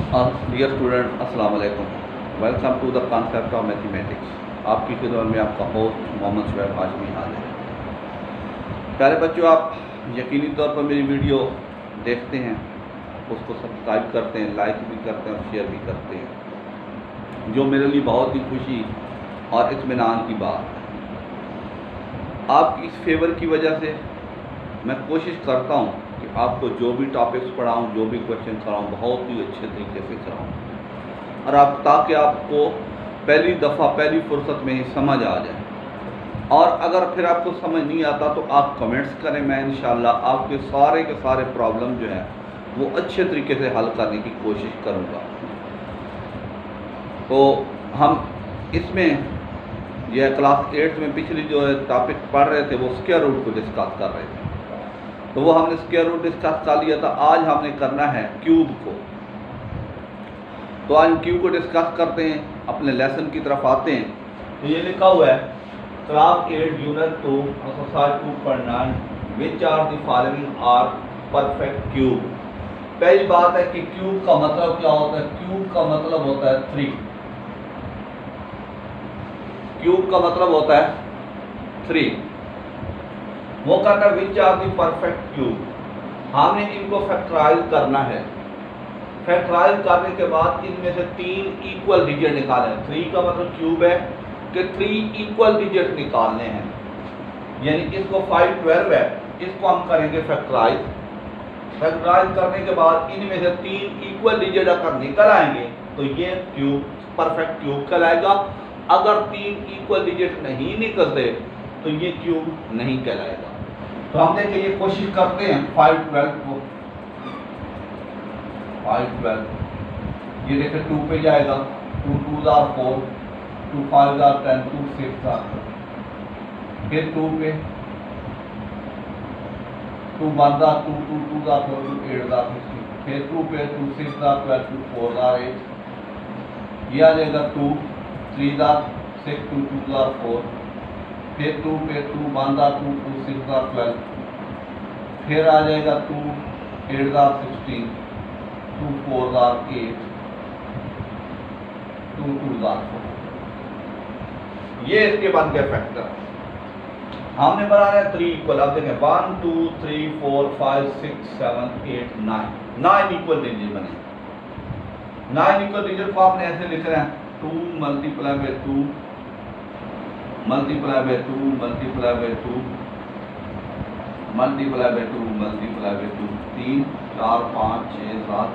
Dear student, अस्सलाम वालेकुम। Welcome to the concept of mathematics. आपकी खिदमत में आपका होस्ट मोहम्मद शुएब हाशमी हाजिर है। प्यारे बच्चों, आप यकीनी तौर पर मेरी वीडियो देखते हैं, उसको सब्सक्राइब करते हैं, लाइक भी करते हैं और शेयर भी करते हैं, जो मेरे लिए बहुत ही खुशी और इत्मीनान की बात है। आपकी इस फेवर की वजह से मैं कोशिश करता हूँ कि आपको जो भी टॉपिक्स पढ़ाऊँ, जो भी क्वेश्चन कराऊँ, बहुत ही अच्छे तरीके से कराऊँ और आप ताकि आपको पहली दफ़ा पहली फुर्सत में ही समझ आ जाए। और अगर फिर आपको समझ नहीं आता तो आप कमेंट्स करें, मैं इंशाल्लाह आपके सारे के सारे प्रॉब्लम जो है वो अच्छे तरीके से हल करने की कोशिश करूँगा। तो हम इसमें यह क्लास 8 में पिछली जो टॉपिक पढ़ रहे थे वो स्क्वायर रूट को डिस्कस कर रहे थे, तो वो हमने स्क्वायर रूट डिस्कस कर लिया था। आज हमने करना है क्यूब को। तो आज हम क्यूब को डिस्कस करते हैं, अपने लेसन की तरफ आते हैं। तो ये लिखा हुआ है class 8 unit 2 exercise 2.9 which are the following are perfect cube. पहली बात है कि क्यूब का मतलब क्या होता है। क्यूब का मतलब होता है 3। क्यूब का मतलब होता है 3। वो कहता है which are the perfect cube. हमने इनको फैक्टराइज करना है। फैक्टराइज करने के बाद इनमें से 3 इक्वल डिजिट निकाले। 3 का मतलब क्यूब है कि 3 इक्वल डिजिट निकालने हैं, यानी इसको 5 12 है, इसको हम करेंगे फैक्टराइज। फैक्टराइज करने के बाद इनमें से 3 इक्वल डिजिट अगर निकल आएंगे तो ये क्यूब परफेक्ट क्यूब कहलाएगा। अगर 3 इक्वल डिजिट नहीं निकलते तो ये क्यूब नहीं कहलाएगा। तो हम देखिए ये कोशिश करते हैं 5 12 को। 5 12 ये देखिए 2 पे जाएगा, 2 2 आर 4, 2 5 आर 10, 2 6 आर, फिर 2 पे 2 1 आर 2, 2 2 आर 4, 2 8 आर 16, फिर 2 पे 2 6 आर 12, 2 4 आर 8, ये आ जाएगा 2 3 आर 6, 2 2 आर 4, फिर 2 पे 2 1 आर 2, 2 6 आर 12, फिर आ जाएगा 2 8 आर 16, 2 4 आर 8, 2 2 आर 4। ये इसके बन गए फैक्टर। हमने बनाना है 3 इक्वल। अब देखें 1 2 3 4 5 6 7 8 9 इक्वल डिजिट बने। 9 इक्वल डिजिट को आपने ऐसे लिख रहे हैं 2 multiply by 2 multiply by 2 multiply by 2 multiply by 2 multiply by 2, 3 4 5 6 7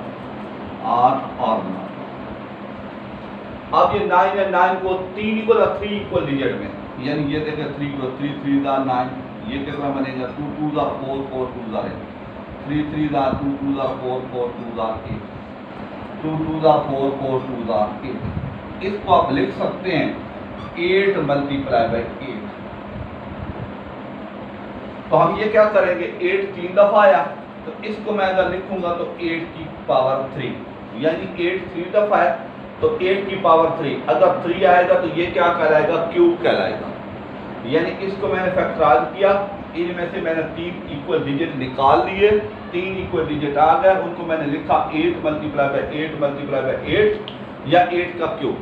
8 और 9। अब ये 9 है, 9 को 3 इक्वल और 3 इक्वल डिजिट में, यानी ये देखें 3 को 3 3 दा 9, ये कितना बनेगा 2 2 दा 4 4 2 दा 8, 3 3 दा 2 2 दा 4 4 2 दा 8, 2 2 दा 4 4 2 दा 8। इसको आप लिख सकते हैं 8 मल्टीप्लाई बाय 8। तो हम ये क्या करेंगे, 8 3 दफा आया तो इसको मैं अगर लिखूंगा तो 8 की पावर 3, यानी 8 3 दफा है तो 8 की पावर 3। अगर 3 आएगा तो ये क्या कहलाएगा, क्यूब कहलाएगा। यानी इसको मैंने फैक्टराइज किया, इनमें से मैंने 3 इक्वल डिजिट निकाल लिए, 3 इक्वल डिजिट आ गए, उनको मैंने लिखा 8 मल्टीप्लाई बाय 8 मल्टीप्लाई बाय 8 या 8 का क्यूब।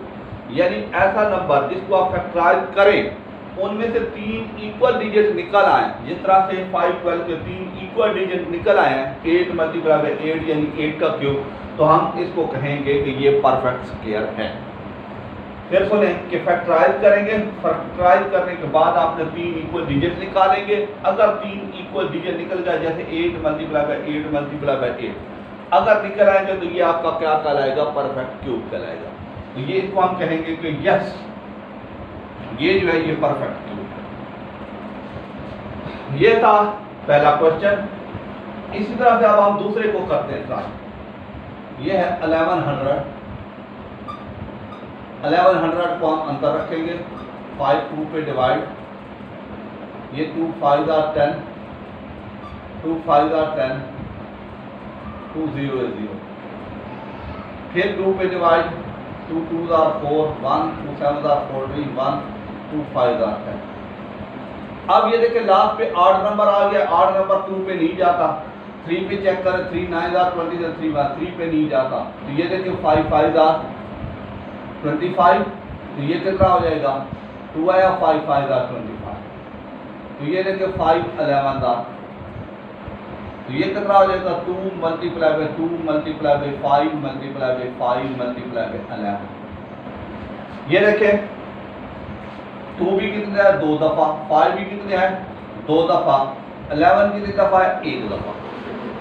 यानी ऐसा नंबर जिसको आप फैक्टराइज करें उनमें से 3 इक्वल डिजिट निकल आए, जिस तरह से 5 12 के 3 इक्वल डिजिट निकल आए हैं 8 मल्टीप्लाई बाय 8 यानी 8 का क्यूब, तो हम इसको कहेंगे कि ये परफेक्ट स्क्वायर है। फिर सुने कि फैक्टराइज करेंगे। फैक्टराइज करने के बाद आपने 3 इक्वल डिजिट निकालेंगे। अगर 3 इक्वल डिजिट निकल गया, जैसे 8 मल्टीप्लाई बाय 8 मल्टीप्लाई बाय 8 अगर निकल आएंगे तो ये आपका क्या कहलाएगा, परफेक्ट क्यूब कहलाएगा। तो ये इसको हम कहेंगे कि यस, ये जो है ये परफेक्ट क्यूब है। ये था पहला क्वेश्चन। इसी तरह से अब हम दूसरे को करते हैं ट्राई। ये है 1100। 1100 को हम अंतर रखेंगे, 5 2 पे डिवाइड, ये 2 5 आर 10, 2 5 आर 10, 2 0 है 0, फिर 2 पे डिवाइड, 2 2 आर 4 1, 2 7 आर 14 1, 2 5 आर 10। अब ये देखिए लास्ट पे 8 नंबर आ गया। 8 नंबर 2 पे नहीं जाता, 3 पे चेक करें, 3 9 20 से 3 बार 3 पे नहीं जाता, तो ये देखिए 5 5 25, तो ये कितना हो जाएगा 2 आया, 5 5 25, तो ये देखिए 5 11 तो ये कितना हो जाएगा 2 multiply by 2 multiply by 5 multiply by 5 multiply by 11। ये देखें 2 भी कितने है 2 दफा, 5 भी कितने हैं 2 दफा, 11 कितनी दफा है 1 दफा।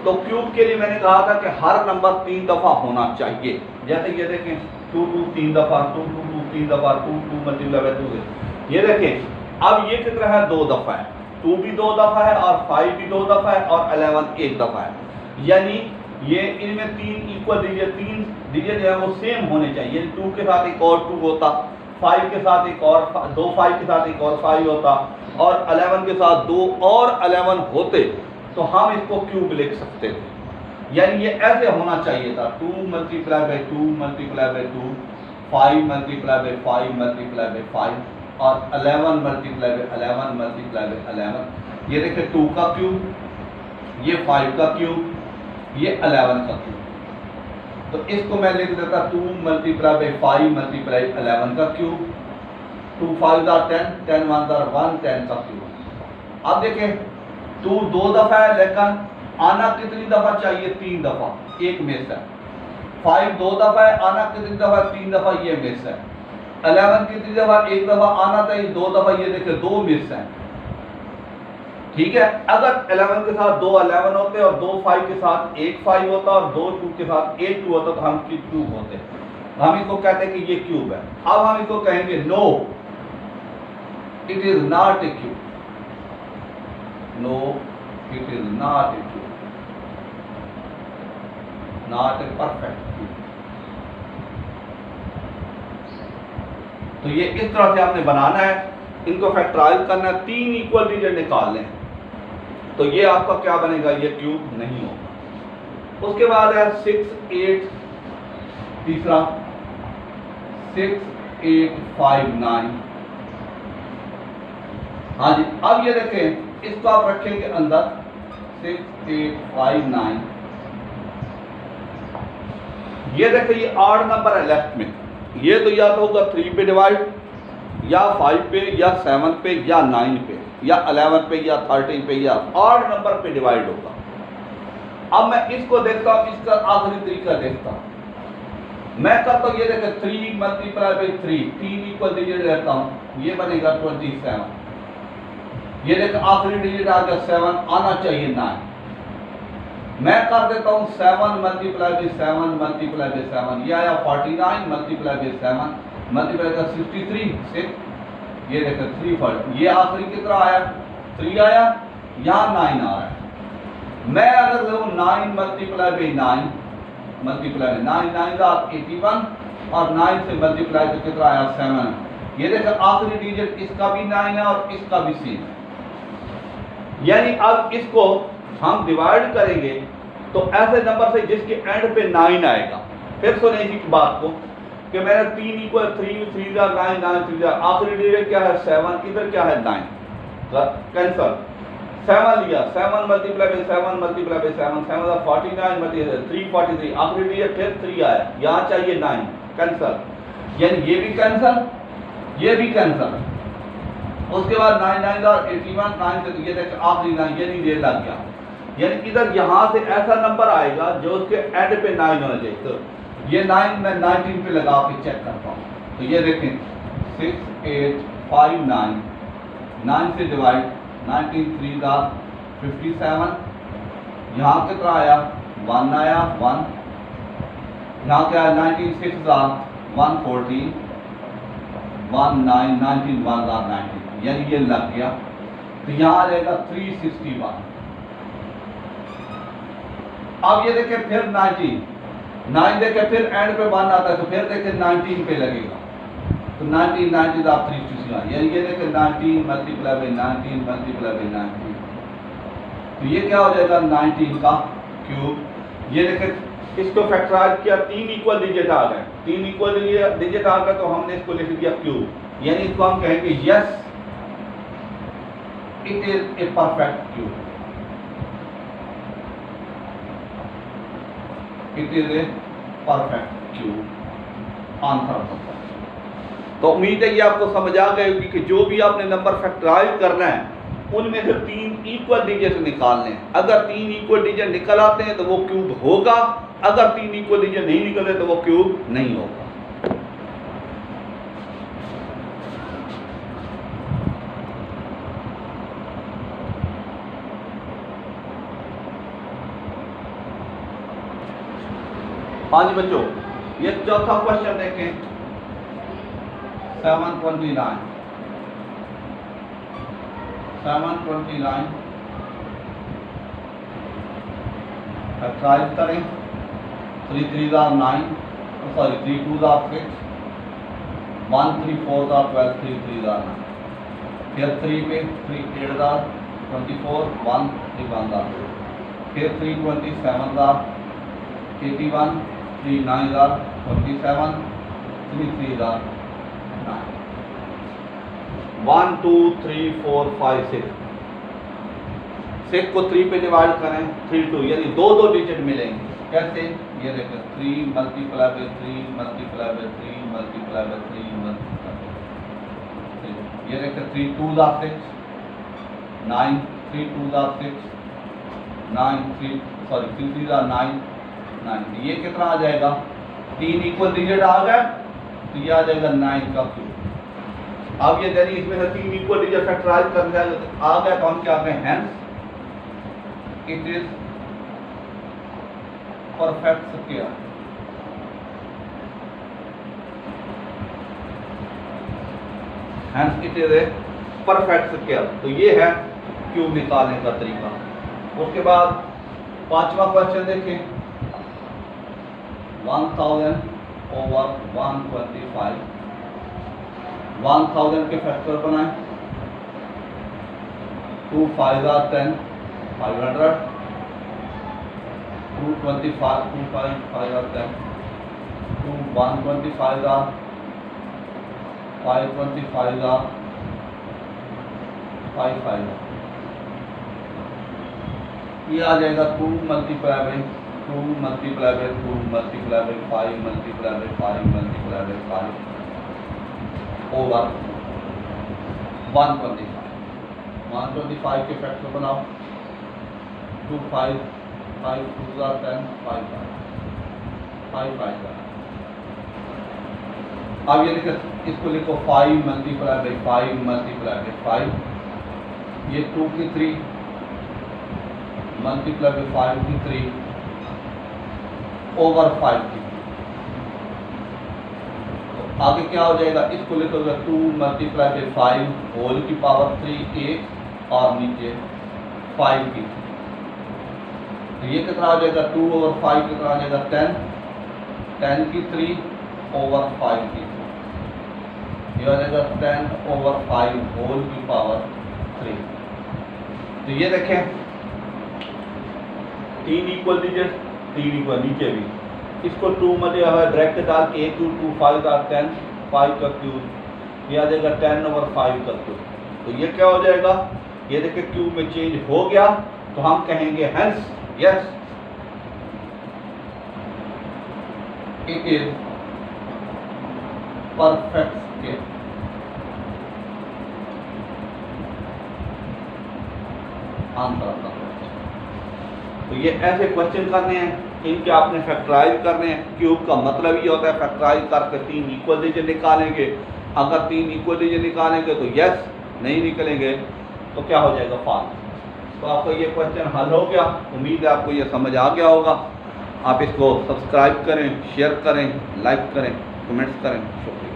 तो क्यूब के लिए मैंने कहा था कि हर नंबर 3 दफा होना चाहिए। जैसे ये देखें 2 2 3 दफा, 2 2 2 3 दफा, 2 2 मल्टीप्लाई बाय 2। ये देखें अब ये कितना है 2 दफा है, 2 भी 2 दफा है और 5 भी 2 दफा है और 11 1 दफा है। यानी ये इनमें 3 इक्वल डिजिट, 3 डिजिट जो है वो सेम होने चाहिए। 2 के साथ एक और 2 होता, 5 के साथ एक और 2 5 के साथ एक और 5 होता, और 11 के साथ 2 और 11 होते, तो हम इसको क्यूब लिख सकते थे। यानी ये ऐसे होना चाहिए था 2 multiply by 2 multiply by 2, 5 multiply by 5 multiply by 5 और 11 मल्टीप्लाई बाय 11 मल्टीप्लाई बाय 11। ये देखिए 2 का क्यूब, ये 5 का क्यूब, ये 11 का क्यूब। तो इसको मैं लिख देता 2 मल्टीप्लाई बाय 5 मल्टीप्लाई 11 का क्यूब, 2 5 10, 10 1 1, 10 का क्यूब। अब देखें 2 2 दफा है, लेकिन आना कितनी दफा चाहिए 3 दफा, एक मिस है। 5 2 दफा है, आना कितनी दफा 3 दफा, ये मिस है। 11 कितनी दफा, एक दफा आना चाहिए 2 दफा, ये देखिए 2 मिस है। ठीक है, अगर 11 के साथ 2 11 होते और 2 5 के साथ 1 5 होता और 2 2 के साथ 1 2 होता तो हम क्यूब होते। हम इसको कहते हैं कि ये क्यूब है। अब हम इसको कहेंगे no, it is not a cube. No, it is not a cube, not a perfect cube। तो ये इस तरह से आपने बनाना है, इनको फैक्टराइज करना है, 3 इक्वल डिजिट निकालने हैं, तो ये आपका क्या बनेगा, ये क्यूब नहीं होगा। उसके बाद है 6 8, तीसरा 6 8 5 9। हाँ जी, अब ये देखें इसको आप रखेंगे अंदर 6 8 5 9। ये देखिए ये ऑड नंबर है लेफ्ट में, ये तो या तो होगा 3 पे डिवाइड, या 5 पे, या 7 पे, या 9 पे, या 11 पे, या 13 पे, या ऑड नंबर पे डिवाइड होगा। अब मैं इसको देखता हूँ, इसका आखिरी तरीका देखता हूँ। मैं करता हूँ, ये देखिए 3 मल्टीप्लाई बाई 3 इक्वल डिजिट लेता हूँ, ये बनेगा 27। ये देखो आखिरी डिजिट आ गया 7, आना चाहिए 9। मैं कर देता हूँ 7 मल्टीप्लाई बाई 7 मल्टीप्लाई बाई 7, ये आया 49 मल्टीप्लाई बाई 7 मल्टीप्लाई का 63 6। ये देखो 3 4, ये आखिरी कितना आया 3 आया, यहाँ 9 आ रहा है। मैं अगर लूँ 9 मल्टीप्लाई बाई 9 मल्टीप्लाई 9 9 का 81 और 9 से मल्टीप्लाई तो कितना आया 7। ये देखो आखिरी डिजिट इसका भी 9 है और इसका भी 6 है। यानी अब इसको हम डिवाइड करेंगे तो ऐसे नंबर से जिसके एंड पे 9 आएगा। फिर सुने इसी बात को कि मैंने 3 इक्वल 3 3 9 9 3 आखिरी डिजिट क्या है 7, इधर क्या है 9, कैंसल 7 लिया, 7 multiply by 7 multiply by 7 7 49 multiply 343, आखिरी डिजिट फिर 3 आया, यहाँ चाहिए 9, कैंसल। यानी ये भी कैंसल, ये भी कैंसल। उसके बाद 9 9 और 81 9 से ये देख आखिरी 9, ये नहीं, ये लग गया। यानी इधर यहाँ से ऐसा नंबर आएगा जो उसके एंड पे 9 होना चाहिए। तो ये 9 मैं 19 पे लगा के चेक करता हूँ, तो ये देखें 6 8 5 9, 9 से डिवाइड 19 3 का 57, यहाँ कितना आया 1 आया 1, यहाँ क्या है 19 6 का 114 1 9 19 1 का 19, यानी ये लग गया। तो यहाँ आ जाएगा 361। अब ये देखें फिर 19 9 देखें फिर एंड पे 1 आता है, तो फिर देखें 19 पे लगेगा, तो 19 19 आप 361, यानी ये देखें 19 मल्टीप्लाई बाई 19 मल्टीप्लाई बाई 19, तो ये क्या हो जाएगा 19 का क्यूब। ये देखें इसको फैक्टराइज किया, 3 इक्वल डिजिट आ गए, 3 इक्वल डिजिट आ गए, तो हमने इसको लिख दिया क्यूब। यानी इसको हम कहेंगे yes it is a perfect cube. It is a perfect cube answer होता है। तो उम्मीद है ये आपको समझ आ गई होगी कि जो भी आपने नंबर फैक्टराइज करना है उनमें से 3 इक्वल डिजिट निकालने हैं। अगर 3 इक्वल डिजिट निकल आते हैं तो वो क्यूब होगा, अगर 3 इक्वल डिजिट नहीं निकले तो वो क्यूब नहीं होगा। हाँ जी बच्चों, ये चौथा क्वेश्चन देखें 729 फैक्टराइज करें। 3 3 are 9, sorry 3 2 are 6, 1 3 4 are 12, 3 3 are 9। फिर 3 पे 3 8 are 24, 1 3 1 are 2, फिर 3 27 are 81, 3 9 are 27, 3 3 are 9। 1 2 3 4 5 6 6 को 3 पे डिवाइड करें 3 2, यानी 2 2 डिजिट मिलेंगे। कैसे? ये देखें 3 multiply by 3 multiply by 3 multiply by 3 multiply by 3। ये देखें 3 2 are 6 9, 3 2 are 6 9, 3 सॉरी 3 3 are 9 9। ये कितना आ जाएगा? 3 इक्वल डिजिट आ गए तो ये आ जाएगा 9 का क्यूब। अब ये यानी इसमें से 3 इक्वल डिजिट फैक्टराइज करने आ गया तो हम क्या कहें? Hence it is perfect square. Hence it is a perfect square. तो ये है क्यूब निकालने का तरीका। उसके बाद पांचवा क्वेश्चन देखें 1000 over 125। 1000 के फैक्टर बनाएं। 2 5 are 10, 500। 225 2 5 are 10, 2 125 are 525 are 5 5 are। ये आ जाएगा 2 multiply by 2 multiply by 2 multiply by 5 multiply by 5 multiply by 5 over 125। 125 के फैक्टर बनाओ। 2 5 5 2 are 10, 5 5 5 are। अब ये लिखो, इसको लिखो 5 मल्टीप्लाई बाई 5 मल्टीप्लाई बाई 5। ये 2 की 3 मल्टीप्लाई बाई 5 की 3 ओवर 5 की। तो आगे क्या हो जाएगा? इसको लिखोगे 2 मल्टीप्लाई बाई 5 होल की पावर 3 1 और नीचे 5 की। तो ये कितना हो जाएगा? 2 ओवर 5 कितना हो जाएगा? 10 10 की 3 ओवर 5 की। ये हो जाएगा 10 ओवर 5 होल की पावर 3। तो ये देखें 3 इक्वल डिजिट 3 इक्वल नीचे भी। इसको 2 मतलब ब्रैकेट डाल के 2 2 5 are 10 5 का क्यूब। ये आ जाएगा 10 ओवर 5 का क्यूब। तो ये क्या हो जाएगा? ये देखिए क्यूब में चेंज हो गया तो हम कहेंगे hence yes it is perfect square. Answer. तो ये ऐसे क्वेश्चन करने हैं, इनके आपने फैक्टराइज करने हैं। क्यूब का मतलब ये होता है फैक्टराइज करके 3 इक्वल डिजिट निकालेंगे। अगर 3 इक्वल डिजिट निकालेंगे तो यस, नहीं निकलेंगे तो क्या हो जाएगा? फॉल्स। तो आपका ये क्वेश्चन हल हो गया। उम्मीद है आपको ये समझ आ गया होगा। आप इसको सब्सक्राइब करें, शेयर करें, लाइक करें, कमेंट्स करें। शुक्रिया।